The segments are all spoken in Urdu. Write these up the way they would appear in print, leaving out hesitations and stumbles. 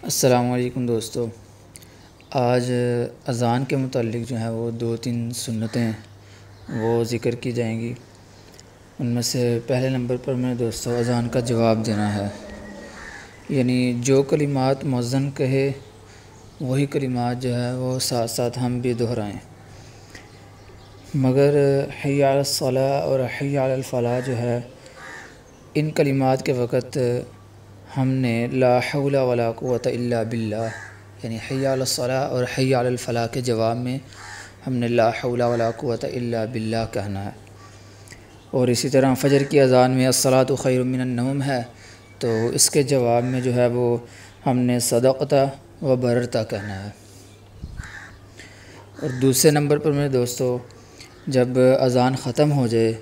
السلام علیکم دوستو، آج اذان کے متعلق جو ہے وہ 2-3 سنتیں وہ ذکر کی جائیں گی۔ ان میں سے پہلے نمبر پر میں دوستو اذان کا جواب دینا ہے، یعنی جو کلمات مؤذن کہے وہی کلمات جو ہے وہ ساتھ ساتھ ہم بھی دہرائیں، مگر حی علی الصلاۃ اور حی علی الفلاح جو ہے ان کلمات کے وقت ہم نے لا حول ولا قوۃ الا باللہ یعنی حی علی الصلاۃ اور حی علی الفلاح کے جواب میں ہم نے لا حول ولا قوۃ الا باللہ کہنا ہے۔ اور اسی طرح فجر کی اذان میں الصلاۃ خیر من النوم ہے، تو اس کے جواب میں جو ہے وہ ہم نے صدقت و بررت کہنا ہے۔ اور دوسرے نمبر پر میرے دوستو جب اذان ختم ہو جائے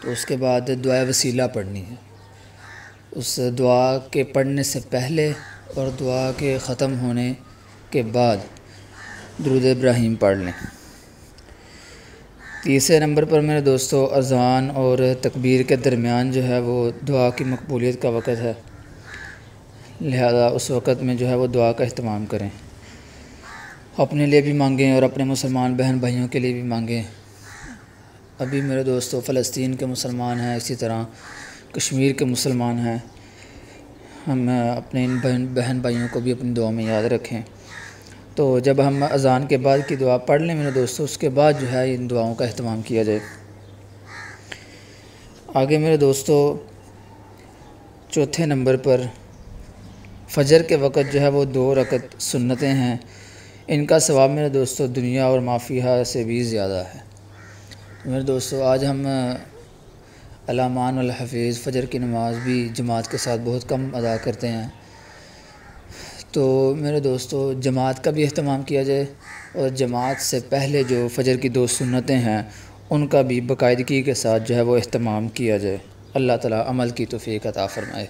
تو اس کے بعد دعائے وسیلہ پڑھنی ہے۔ اس دعا کے پڑھنے سے پہلے اور دعا کے ختم ہونے کے بعد درود ابراہیم پڑھ لیں۔ تیسرے نمبر پر میرے دوستو اذان اور تکبیر کے درمیان جو ہے وہ دعا کی مقبولیت کا وقت ہے، لہذا اس وقت میں جو ہے وہ دعا کا اہتمام کریں، اپنے لیے بھی مانگیں اور اپنے مسلمان بہن بھائیوں کے لیے بھی مانگیں۔ ابھی میرے دوستو فلسطین کے مسلمان ہیں، اسی طرح کشمیر کے مسلمان ہیں، ہم اپنے ان بہن بھائیوں کو بھی اپنی دعا میں یاد رکھیں۔ تو جب ہم اذان کے بعد کی دعا پڑھ لیں میرے دوستو، اس کے بعد جو ہے ان دعاؤں کا اہتمام کیا جائے۔ آگے میرے دوستو چوتھے نمبر پر فجر کے وقت جو ہے وہ 2 رکعت سنتیں ہیں، ان کا ثواب میرے دوستو دنیا اور ما فیہا سے بھی زیادہ ہے۔ میرے دوستو آج ہم علامات الحفیظ فجر کی نماز بھی جماعت کے ساتھ بہت کم ادا کرتے ہیں، تو میرے دوستو جماعت کا بھی اہتمام کیا جائے اور جماعت سے پہلے جو فجر کی 2 سنتیں ہیں ان کا بھی باقاعدگی کے ساتھ جو ہے وہ اہتمام کیا جائے۔ اللہ تعالیٰ عمل کی توفیق عطا فرمائے۔